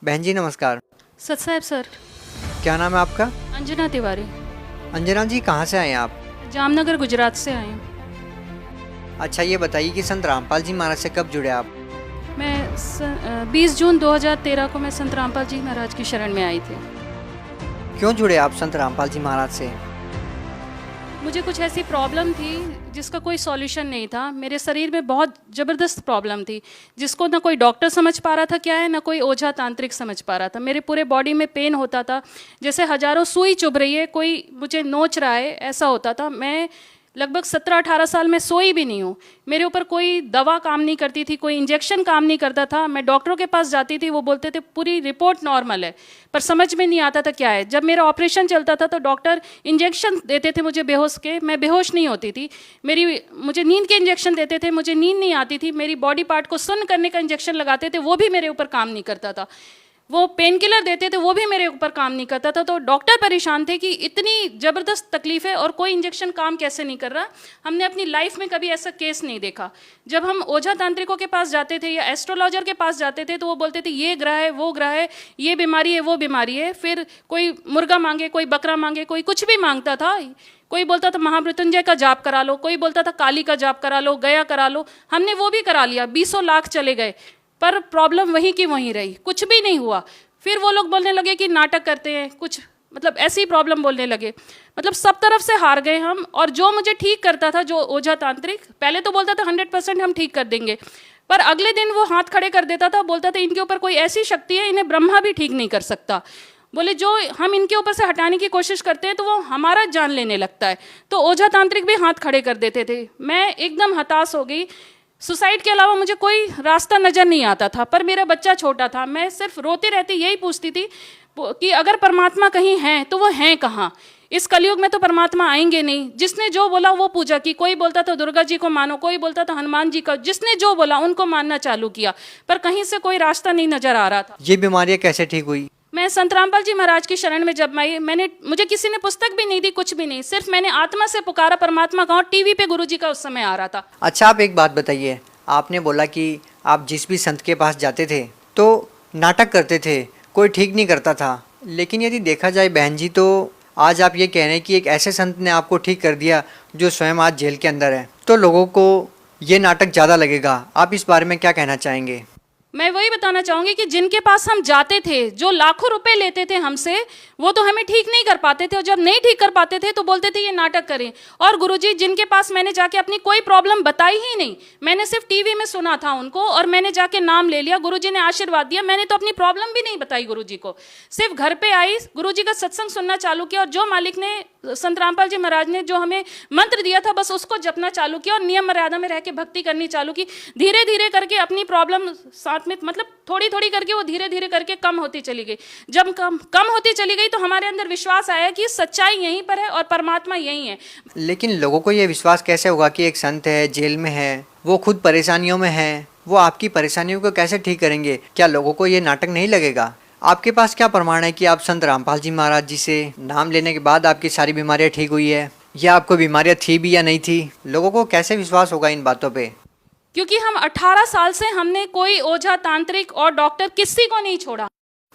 बहन जी नमस्कार। सत साहब सर। क्या नाम है आपका? अंजना तिवारी। अंजना जी कहाँ से आए हैं आप? जामनगर गुजरात से आई हूँ। अच्छा ये बताइए कि संत रामपाल जी महाराज से कब जुड़े आप? मैं 20 जून 2013 को मैं संत रामपाल जी महाराज की शरण में आई थी। क्यों जुड़े आप संत रामपाल जी महाराज से? मुझे कुछ ऐसी प्रॉब्लम थी जिसका कोई सॉल्यूशन नहीं था। मेरे शरीर में बहुत ज़बरदस्त प्रॉब्लम थी जिसको ना कोई डॉक्टर समझ पा रहा था क्या है, ना कोई ओझा तांत्रिक समझ पा रहा था। मेरे पूरे बॉडी में पेन होता था, जैसे हजारों सुई चुभ रही है, कोई मुझे नोच रहा है, ऐसा होता था। मैं लगभग 17-18 साल में सोई भी नहीं हूँ। मेरे ऊपर कोई दवा काम नहीं करती थी, कोई इंजेक्शन काम नहीं करता था। मैं डॉक्टरों के पास जाती थी, वो बोलते थे पूरी रिपोर्ट नॉर्मल है, पर समझ में नहीं आता था क्या है। जब मेरा ऑपरेशन चलता था तो डॉक्टर इंजेक्शन देते थे मुझे बेहोश के, मैं बेहोश नहीं होती थी। मुझे नींद के इंजेक्शन देते थे, मुझे नींद नहीं आती थी। मेरी बॉडी पार्ट को सुन्न करने का इंजेक्शन लगाते थे, वो भी मेरे ऊपर काम नहीं करता था। वो पेन किलर देते थे, वो भी मेरे ऊपर काम नहीं करता था। तो डॉक्टर परेशान थे कि इतनी ज़बरदस्त तकलीफ है और कोई इंजेक्शन काम कैसे नहीं कर रहा। हमने अपनी लाइफ में कभी ऐसा केस नहीं देखा। जब हम ओझा तांत्रिकों के पास जाते थे या एस्ट्रोलॉजर के पास जाते थे तो वो बोलते थे ये ग्रह है, वो ग्रह है, ये बीमारी है, वो बीमारी है। फिर कोई मुर्गा मांगे, कोई बकरा मांगे, कोई कुछ भी मांगता था। कोई बोलता था महामृत्युंजय का जाप करा लो, कोई बोलता था काली का जाप करा लो, गया करा लो। हमने वो भी करा लिया, 20 लाख चले गए, पर प्रॉब्लम वहीं की वहीं रही, कुछ भी नहीं हुआ। फिर वो लोग बोलने लगे कि नाटक करते हैं कुछ, मतलब ऐसी प्रॉब्लम बोलने लगे। मतलब सब तरफ से हार गए हम। और जो मुझे ठीक करता था, जो ओझा तांत्रिक, पहले तो बोलता था 100% हम ठीक कर देंगे, पर अगले दिन वो हाथ खड़े कर देता था, बोलता था इनके ऊपर कोई ऐसी शक्ति है, इन्हें ब्रह्मा भी ठीक नहीं कर सकता। बोले जो हम इनके ऊपर से हटाने की कोशिश करते हैं तो वो हमारा जान लेने लगता है। तो ओझा तांत्रिक भी हाथ खड़े कर देते थे। मैं एकदम हताश हो गई। सुसाइड के अलावा मुझे कोई रास्ता नज़र नहीं आता था, पर मेरा बच्चा छोटा था। मैं सिर्फ रोती रहती, यही पूछती थी कि अगर परमात्मा कहीं हैं तो वो हैं कहाँ। इस कलयुग में तो परमात्मा आएंगे नहीं। जिसने जो बोला वो पूजा की। कोई बोलता था दुर्गा जी को मानो, कोई बोलता था हनुमान जी का। जिसने जो बोला उनको मानना चालू किया, पर कहीं से कोई रास्ता नहीं नजर आ रहा था। ये बीमारियाँ कैसे ठीक हुई? मैं संत रामपाल जी महाराज की शरण में जब आई, मुझे किसी ने पुस्तक भी नहीं दी, कुछ भी नहीं। सिर्फ मैंने आत्मा से पुकारा परमात्मा का, और टीवी पे गुरुजी का उस समय आ रहा था। अच्छा आप एक बात बताइए, आपने बोला कि आप जिस भी संत के पास जाते थे तो नाटक करते थे, कोई ठीक नहीं करता था। लेकिन यदि देखा जाए बहन जी, तो आज आप ये कह रहे हैं कि एक ऐसे संत ने आपको ठीक कर दिया जो स्वयं आज जेल के अंदर है, तो लोगों को ये नाटक ज़्यादा लगेगा। आप इस बारे में क्या कहना चाहेंगे? मैं वही बताना चाहूंगी कि जिनके पास हम जाते थे, जो लाखों रुपए लेते थे हमसे, वो तो हमें ठीक नहीं कर पाते थे। और जब नहीं ठीक कर पाते थे तो बोलते थे ये नाटक करें। और गुरुजी जिनके पास मैंने जाके अपनी कोई प्रॉब्लम बताई ही नहीं, मैंने सिर्फ टीवी में सुना था उनको, और मैंने जाके नाम ले लिया, गुरुजी ने आशीर्वाद दिया। मैंने तो अपनी प्रॉब्लम भी नहीं बताई गुरुजी को। सिर्फ घर पे आई, गुरुजी का सत्संग सुनना चालू किया, और जो मालिक ने, संत रामपाल जी महाराज ने जो हमें मंत्र दिया था, बस उसको जपना चालू किया और नियम मर्यादा में रह के भक्ति करनी चालू की। धीरे धीरे करके अपनी प्रॉब्लम साथ में, मतलब थोड़ी थोड़ी करके वो धीरे धीरे करके कम होती चली गई। जब कम होती चली गई तो हमारे अंदर विश्वास आया कि सच्चाई यहीं पर है और परमात्मा यहीं है। लेकिन लोगों को ये विश्वास कैसे होगा कि एक संत है, जेल में है, वो खुद परेशानियों में है, वो आपकी परेशानियों को कैसे ठीक करेंगे? क्या लोगों को ये नाटक नहीं लगेगा? आपके पास क्या प्रमाण है कि आप संत रामपाल जी महाराज जी से नाम लेने के बाद आपकी सारी बीमारियां ठीक हुई है, या आपको बीमारियां थी भी या नहीं थी? लोगों को कैसे विश्वास होगा इन बातों पे? क्योंकि हम 18 साल से हमने कोई ओझा तांत्रिक और डॉक्टर किसी को नहीं छोड़ा।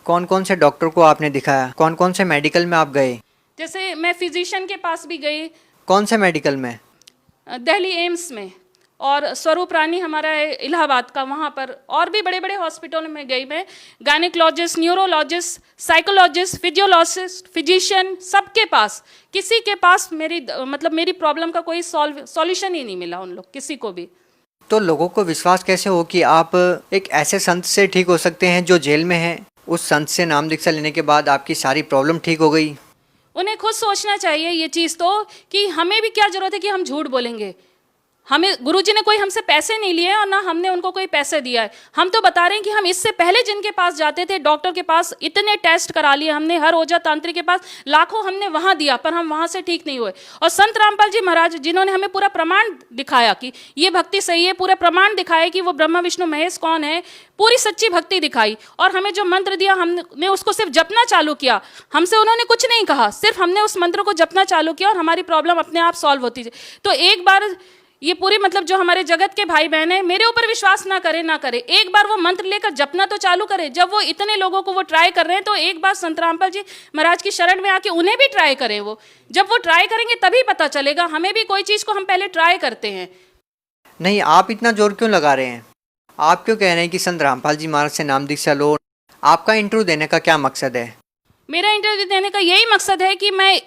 कौन कौन से डॉक्टर को आपने दिखाया? कौन कौन से मेडिकल में आप गए? जैसे मैं फिजिशियन के पास भी गई। कौन से मेडिकल में? दिल्ली एम्स में, और स्वरूप रानी हमारा है इलाहाबाद का, वहाँ पर। और भी बड़े बड़े हॉस्पिटल में गई मैं। Gynaecologist, neurologist, psychologist, physiologist, physician, सबके पास, किसी के पास मेरी प्रॉब्लम का कोई सॉल्यूशन ही नहीं मिला उन लोग, किसी को भी। तो लोगों को विश्वास कैसे हो कि आप एक ऐसे संत से ठीक हो सकते हैं जो जेल में है? उस संत से नाम दीक्षा लेने के बाद आपकी सारी प्रॉब्लम ठीक हो गई। उन्हें खुद सोचना चाहिए ये चीज़ तो, कि हमें भी क्या जरूरत है कि हम झूठ बोलेंगे। हमें गुरुजी ने कोई हमसे पैसे नहीं लिए और ना हमने उनको कोई पैसे दिया है। हम तो बता रहे हैं कि हम इससे पहले जिनके पास जाते थे, डॉक्टर के पास, इतने टेस्ट करा लिए हमने, हर ओझा तांत्रिक के पास लाखों हमने वहां दिया, पर हम वहां से ठीक नहीं हुए। और संत रामपाल जी महाराज जिन्होंने हमें पूरा प्रमाण दिखाया कि ये भक्ति सही है, पूरा प्रमाण दिखाया कि वो ब्रह्मा विष्णु महेश कौन है, पूरी सच्ची भक्ति दिखाई, और हमें जो मंत्र दिया हमने उसको सिर्फ जपना चालू किया। हमसे उन्होंने कुछ नहीं कहा, सिर्फ हमने उस मंत्र को जपना चालू किया और हमारी प्रॉब्लम अपने आप सॉल्व होती। तो एक बार ये पूरे मतलब जो हमारे जगत के भाई बहन हैं, मेरे ऊपर विश्वास ना करे, एक बार वो मंत्र लेकर जपना तो चालू करे। जब वो इतने लोगों को वो ट्राई कर रहे हैं, तो एक बार संत रामपाल जी महाराज की शरण में आके उन्हें भी ट्राई करें। वो जब वो ट्राई करेंगे तभी पता चलेगा। हमें भी कोई चीज़ को हम पहले ट्राई करते हैं। नहीं, आप इतना जोर क्यों लगा रहे हैं? आप क्यों कह रहे हैं कि संत रामपाल जी महाराज से नाम दीक्षा लो? आपका इंटरव्यू देने का क्या मकसद है? मेरा इंटरव्यू देने का यही मकसद है कि मैं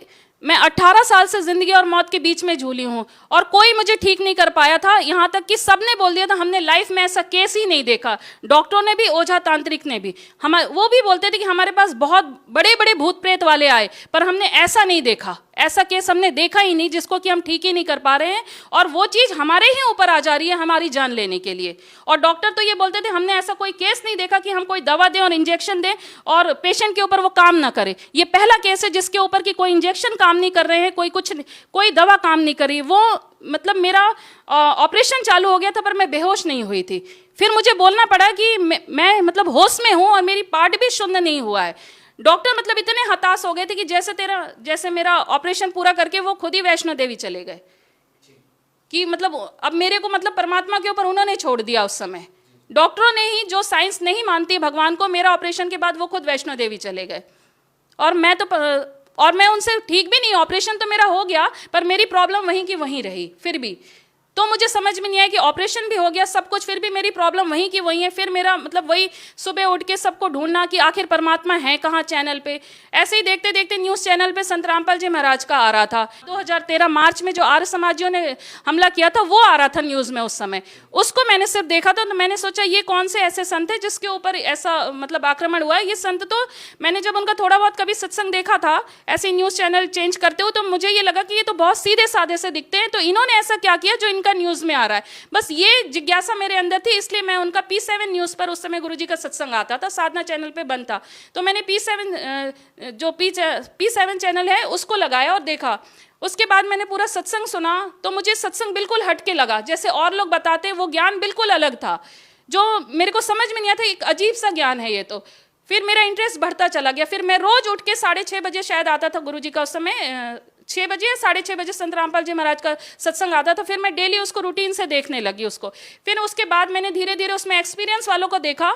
18 साल से जिंदगी और मौत के बीच में झूली हूँ, और कोई मुझे ठीक नहीं कर पाया था। यहाँ तक कि सबने बोल दिया था, हमने लाइफ में ऐसा केस ही नहीं देखा। डॉक्टरों ने भी, ओझा तांत्रिक ने भी, वो भी बोलते थे कि हमारे पास बहुत बड़े बड़े भूत प्रेत वाले आए, पर हमने ऐसा नहीं देखा, ऐसा केस हमने देखा ही नहीं जिसको कि हम ठीक ही नहीं कर पा रहे हैं, और वो चीज़ हमारे ही ऊपर आ जा रही है हमारी जान लेने के लिए। और डॉक्टर तो ये बोलते थे, हमने ऐसा कोई केस नहीं देखा कि हम कोई दवा दें और इंजेक्शन दें और पेशेंट के ऊपर वो काम ना करे। ये पहला केस है जिसके ऊपर कि कोई इंजेक्शन काम नहीं कर रहे हैं, कोई दवा काम नहीं करी। वो मतलब मेरा ऑपरेशन चालू हो गया था, पर मैं बेहोश नहीं हुई थी। फिर मुझे बोलना पड़ा कि मैं मतलब होश में हूँ और मेरी पार्ट भी शुद्ध नहीं हुआ है। डॉक्टर मतलब इतने हताश हो गए थे कि जैसे मेरा ऑपरेशन पूरा करके वो खुद ही वैष्णो देवी चले गए, कि मतलब अब मेरे को मतलब परमात्मा के ऊपर उन्होंने छोड़ दिया। उस समय डॉक्टरों ने ही, जो साइंस नहीं मानती भगवान को, मेरा ऑपरेशन के बाद वो खुद वैष्णो देवी चले गए। और मैं उनसे ठीक भी नहीं, ऑपरेशन तो मेरा हो गया, पर मेरी प्रॉब्लम वहीं की वहीं रही। फिर भी तो मुझे समझ में नहीं आया कि ऑपरेशन भी हो गया सब कुछ, फिर भी मेरी प्रॉब्लम वहीं की वहीं है। फिर मेरा मतलब वही सुबह उठ के सबको ढूंढना कि आखिर परमात्मा है कहाँ चैनल पे। ऐसे ही देखते देखते न्यूज़ चैनल पे संत रामपाल जी महाराज का आ रहा था। 2013 मार्च में जो आर्य समाजियों ने हमला किया था वो आ रहा था न्यूज़ में उस समय। उसको मैंने सिर्फ देखा था, तो मैंने सोचा ये कौन से ऐसे संत है जिसके ऊपर ऐसा मतलब आक्रमण हुआ है। ये संत तो मैंने जब उनका थोड़ा बहुत कभी सत्संग देखा था ऐसे न्यूज़ चैनल चेंज करते हो, तो मुझे ये लगा कि ये तो बहुत सीधे साधे से दिखते हैं, तो इन्होंने ऐसा क्या किया जो का न्यूज़ में आ रहा है। बस ये जिज्ञासा मेरे अंदर थी, इसलिए मैं उनका P7 न्यूज़ पर, उस समय गुरुजी का सत्संग आता था, साधना चैनल पे बंद था, तो मैंने P7 चैनल है उसको लगाया और देखा। उसके बाद मैंने पूरा सत्संग सुना, तो मुझे सत्संग बिल्कुल हटके लगा। जैसे और लोग बताते वो ज्ञान बिल्कुल अलग था, जो मेरे को समझ में नहीं आता। एक अजीब सा ज्ञान है ये तो। फिर मेरा इंटरेस्ट बढ़ता चला गया। फिर मैं रोज उठ के 6:30 बजे शायद आता था गुरुजी का, उस समय 6 बजे या 6:30 बजे संत रामपाल जी महाराज का सत्संग आता था। फिर मैं डेली उसको रूटीन से देखने लगी उसको। फिर उसके बाद मैंने धीरे धीरे उसमें एक्सपीरियंस वालों को देखा।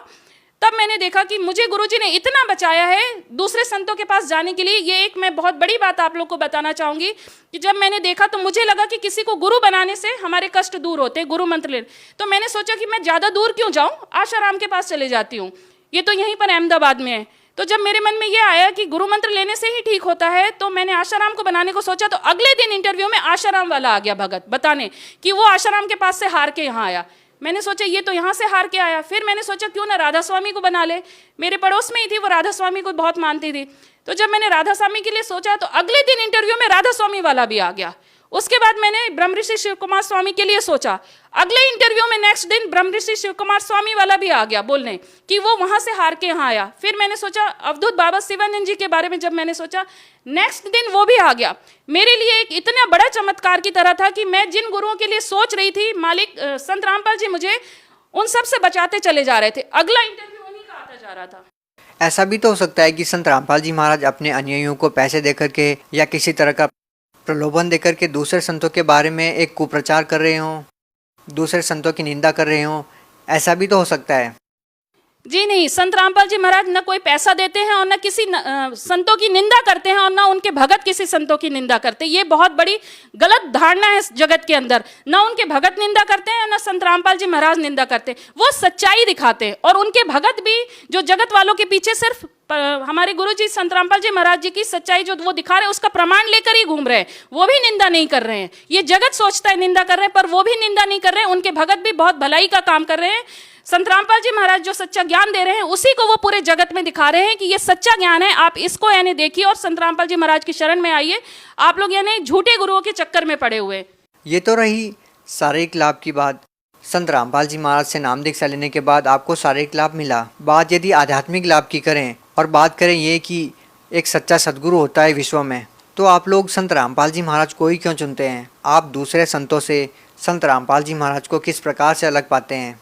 तब मैंने देखा कि मुझे गुरुजी ने इतना बचाया है दूसरे संतों के पास जाने के लिए। ये एक मैं बहुत बड़ी बात आप लोग को बताना चाहूँगी कि जब मैंने देखा तो मुझे लगा कि किसी को गुरु बनाने से हमारे कष्ट दूर होते, गुरु मंत्र ले। तो मैंने सोचा कि मैं ज़्यादा दूर क्यों जाऊँ, आशाराम के पास चले जाती हूँ, ये तो यहीं पर अहमदाबाद में है। तो जब मेरे मन में ये आया कि गुरु मंत्र लेने से ही ठीक होता है, तो मैंने आशाराम को बनाने को सोचा। तो अगले दिन इंटरव्यू में आशाराम वाला आ गया भगत बताने कि वो आशाराम के पास से हार के यहाँ आया। मैंने सोचा ये तो यहाँ से हार के आया। फिर मैंने सोचा क्यों ना राधा स्वामी को बना ले, मेरे पड़ोस में ही थी वो, राधा स्वामी को बहुत मानती थी। तो जब मैंने राधा स्वामी के लिए सोचा तो अगले दिन इंटरव्यू में राधा स्वामी वाला भी आ गया। उसके बाद मैंने ब्रह्म ऋषि शिव कुमार स्वामी के लिए सोचा। अगले इंटरव्यू में नेक्स्ट दिन ब्रह्म ऋषि शिव कुमार स्वामी वाला भी आ गया बोलने कि वो वहां से हार के यहाँ आया। फिर मैंने सोचा अवधूत बाबा शिवानंद जी के बारे में, जब मैंने सोचा नेक्स्ट दिन वो भी आ गया। मेरे लिए एक इतना बड़ा चमत्कार की तरह था कि मैं जिन गुरुओं के लिए सोच रही थी, मालिक संत रामपाल जी मुझे उन सब से बचाते चले जा रहे थे। अगला इंटरव्यू उन्हीं का आता जा रहा था। ऐसा भी तो हो सकता है कि संत रामपाल जी महाराज अपने अनुयायियों को पैसे देकर के या किसी तरह का प्रलोभन देकर के दूसरे संतों के बारे में एक कुप्रचार कर रहे हों, दूसरे संतों की निंदा कर रहे हों। ऐसा भी तो हो सकता है। जी नहीं, संत रामपाल जी महाराज न कोई पैसा देते हैं और न किसी संतों की निंदा करते हैं और न उनके भगत किसी संतों की निंदा करते। ये बहुत बड़ी गलत धारणा है इस जगत के अंदर। न उनके भगत निंदा करते हैं न संत रामपाल जी महाराज निंदा करते हैं। वो सच्चाई दिखाते हैं, और उनके भगत भी जो जगत वालों के पीछे सिर्फ हमारे गुरु जी संत रामपाल जी महाराज जी की सच्चाई जो वो दिखा रहे हैं उसका प्रमाण लेकर ही घूम रहे हैं। वो भी निंदा नहीं कर रहे हैं। ये जगत सोचता है निंदा कर रहे हैं, पर वो भी निंदा नहीं कर रहे हैं। उनके भगत भी बहुत भलाई का काम कर रहे हैं। संत रामपाल जी महाराज जो सच्चा ज्ञान दे रहे हैं उसी को वो पूरे जगत में दिखा रहे हैं कि ये सच्चा ज्ञान है, आप इसको यानी देखिए और संत रामपाल जी महाराज की शरण में आइए। आप लोग यानी झूठे गुरुओं के चक्कर में पड़े हुए। ये तो रही शारीरिक लाभ की बात। संत रामपाल जी महाराज से नाम दीक्षा लेने के बाद आपको शारीरिक लाभ मिला। बात यदि आध्यात्मिक लाभ की करें और बात करें ये कि एक सच्चा सद्गुरु होता है विश्व में, तो आप लोग संत रामपाल जी महाराज को ही क्यों चुनते हैं? आप दूसरे संतों से संत रामपाल जी महाराज को किस प्रकार से अलग पाते हैं?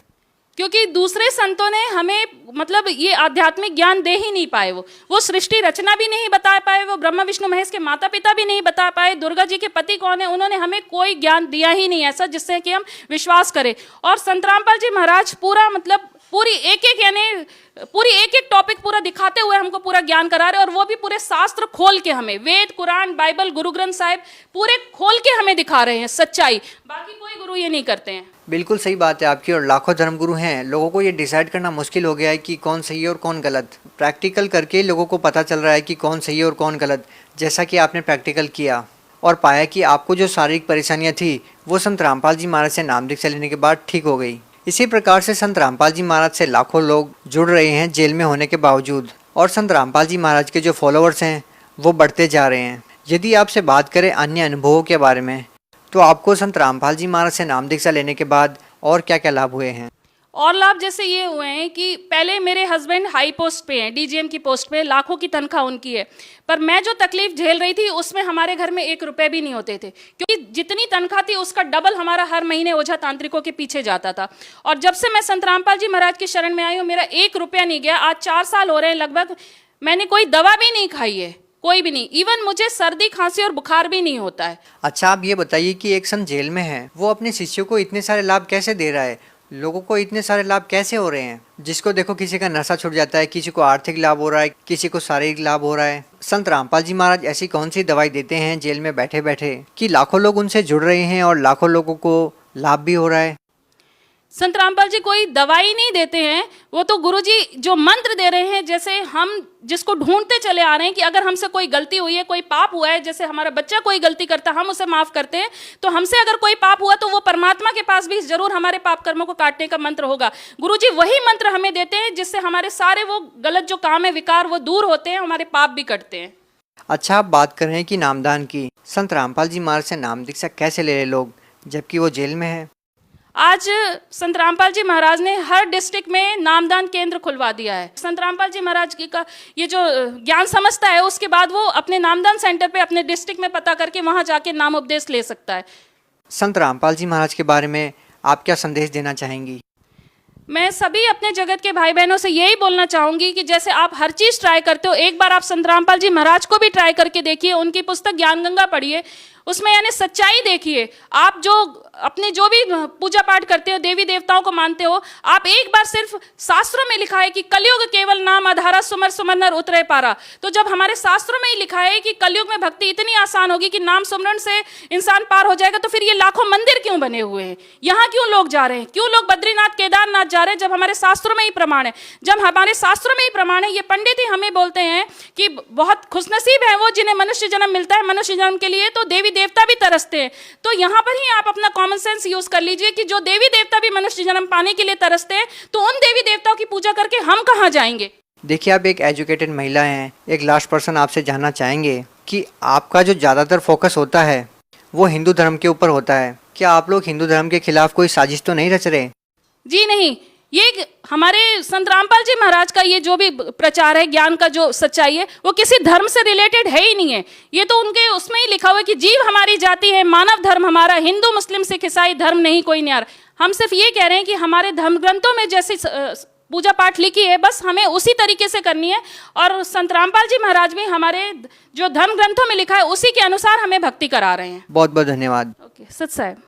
क्योंकि दूसरे संतों ने हमें मतलब ये आध्यात्मिक ज्ञान दे ही नहीं पाए। वो सृष्टि रचना भी नहीं बता पाए, वो ब्रह्मा विष्णु महेश के माता पिता भी नहीं बता पाए, दुर्गा जी के पति कौन है, उन्होंने हमें कोई ज्ञान दिया ही नहीं ऐसा जिससे कि हम विश्वास करें। और संत रामपाल जी महाराज पूरा मतलब पूरी एक एक टॉपिक पूरा दिखाते हुए हमको पूरा ज्ञान करा रहे, और वो भी पूरे शास्त्र खोल के हमें, वेद कुरान बाइबल गुरु ग्रंथ साहिब पूरे खोल के हमें दिखा रहे हैं सच्चाई। बाकी कोई गुरु ये नहीं करते हैं। बिल्कुल सही बात है आपकी। और लाखों धर्मगुरु हैं, लोगों को ये डिसाइड करना मुश्किल हो गया है कि कौन सही है और कौन गलत। प्रैक्टिकल करके लोगों को पता चल रहा है कि कौन सही है और कौन गलत। जैसा कि आपने प्रैक्टिकल किया और पाया कि आपको जो शारीरिक परेशानियाँ थी वो संत रामपाल जी महाराज से नाम दीक्षा लेने के बाद ठीक हो गई। इसी प्रकार से संत रामपाल जी महाराज से लाखों लोग जुड़ रहे हैं जेल में होने के बावजूद, और संत रामपाल जी महाराज के जो फॉलोअर्स हैं वो बढ़ते जा रहे हैं। यदि आपसे बात करें अन्य अनुभवों के बारे में, तो आपको संत रामपाल जी महाराज से नाम दीक्षा लेने के बाद और क्या क्या लाभ हुए हैं? और लाभ जैसे ये हुए हैं कि पहले मेरे हस्बैंड हाई पोस्ट पे हैं, डीजीएम की पोस्ट पे, लाखों की तनख्वाह उनकी है, पर मैं जो तकलीफ झेल रही थी उसमें हमारे घर में 1 रुपए भी नहीं होते थे, क्योंकि जितनी तनख्वाह थी उसका डबल हमारा हर महीने ओझा तांत्रिकों के पीछे जाता था। और जब से मैं संत रामपाल जी महाराज की शरण में आई हूँ, मेरा 1 रुपया नहीं गया। आज 4 साल हो रहे हैं लगभग, मैंने कोई दवा भी नहीं खाई है, कोई भी नहीं। इवन मुझे सर्दी खांसी और बुखार भी नहीं होता है। अच्छा, आप ये बताइए कि एक संत जेल में है, वो अपने शिष्यों को इतने सारे लाभ कैसे दे रहा है? लोगों को इतने सारे लाभ कैसे हो रहे हैं? जिसको देखो किसी का नशा छूट जाता है, किसी को आर्थिक लाभ हो रहा है, किसी को शारीरिक लाभ हो रहा है। संत रामपाल जी महाराज ऐसी कौन सी दवाई देते हैं जेल में बैठे बैठे कि लाखों लोग उनसे जुड़ रहे हैं और लाखों लोगों को लाभ भी हो रहा है? संत रामपाल जी कोई दवाई नहीं देते हैं, वो तो गुरुजी जो मंत्र दे रहे हैं, जैसे हम जिसको ढूंढते चले आ रहे हैं कि अगर हमसे कोई गलती हुई है, कोई पाप हुआ है, जैसे हमारा बच्चा कोई गलती करता है हम उसे माफ करते हैं, तो हमसे अगर कोई पाप हुआ तो वो परमात्मा के पास भी जरूर हमारे पाप कर्मों को काटने का मंत्र होगा। गुरुजी वही मंत्र हमें देते हैं जिससे हमारे सारे वो गलत जो काम है, विकार, वो दूर होते हैं, हमारे पाप भी कटते हैं। अच्छा, आप बात कर रहे हैं कि नामदान की। संत रामपाल जी महाराज से नाम दीक्षा कैसे ले रहे लोग जबकि वो जेल में है? आज संत रामपाल जी महाराज ने हर डिस्ट्रिक्ट में नामदान केंद्र खुलवा दिया है। संत रामपाल जी महाराज की का ये जो ज्ञान समझता है, उसके बाद वो अपने नामदान सेंटर पे अपने डिस्ट्रिक्ट में पता करके वहां जाके नाम उपदेश ले सकता है। संत रामपाल जी महाराज के बारे में आप क्या संदेश देना चाहेंगी? मैं सभी अपने जगत के भाई बहनों से यही बोलना चाहूंगी कि जैसे आप हर चीज ट्राई करते हो, एक बार आप संत रामपाल जी महाराज को भी ट्राई करके देखिए। उनकी पुस्तक ज्ञान गंगा पढ़िए, उसमें यानी सच्चाई देखिए। आप जो अपने जो भी पूजा पाठ करते हो, देवी देवताओं को मानते हो, आप एक बार सिर्फ शास्त्रों में लिखा है कि कलयुग केवल नाम आधारा, सुमर सुमर नर उतरे पारा। तो जब हमारे शास्त्रों में ही लिखा है कि कलयुग में भक्ति इतनी आसान होगी कि नाम सुमरन से इंसान पार हो जाएगा, तो फिर ये लाखों मंदिर क्यों बने हुए हैं? यहाँ क्यों लोग जा रहे हैं? क्यों लोग बद्रीनाथ केदारनाथ जा रहे हैं जब हमारे शास्त्रों में ही प्रमाण है? जब हमारे शास्त्रों में ही प्रमाण है, ये पंडित ही हमें बोलते हैं कि बहुत खुशनसीब है वो जिन्हें मनुष्य जन्म मिलता है। मनुष्य जन्म के लिए तो देवी देवता भी तरसते हैं। तो यहाँ पर ही आप अपना कॉमन सेंस यूज कर लीजिए कि जो देवी देवता भी मनुष्य जन्म पाने के लिए तरसते हैं, तो उन देवी देवताओं की पूजा करके हम कहाँ जाएंगे? देखिए, आप एक एजुकेटेड महिला हैं। एक लास्ट पर्सन आपसे जानना चाहेंगे कि आपका जो ज़्यादातर फोकस होता है वो हिंदू धर्म के ऊपर होता है। क्या आप लोग हिंदू धर्म के खिलाफ कोई साजिश तो नहीं रच रहे? जी नहीं, ये हमारे संत रामपाल जी महाराज का ये जो भी प्रचार है, ज्ञान का जो सच्चाई है, वो किसी धर्म से रिलेटेड है ही नहीं है। ये तो उनके उसमें ही लिखा हुआ है कि जीव हमारी जाति है, मानव धर्म हमारा, हिंदू मुस्लिम सिख ईसाई धर्म नहीं कोई न्यारा। हम सिर्फ ये कह रहे हैं कि हमारे धर्म ग्रंथों में जैसी पूजा पाठ लिखी है, बस हमें उसी तरीके से करनी है। और संत रामपाल जी महाराज भी हमारे जो धर्म ग्रंथों में लिखा है उसी के अनुसार हमें भक्ति करा रहे हैं। बहुत बहुत धन्यवाद। ओके, सत साहब।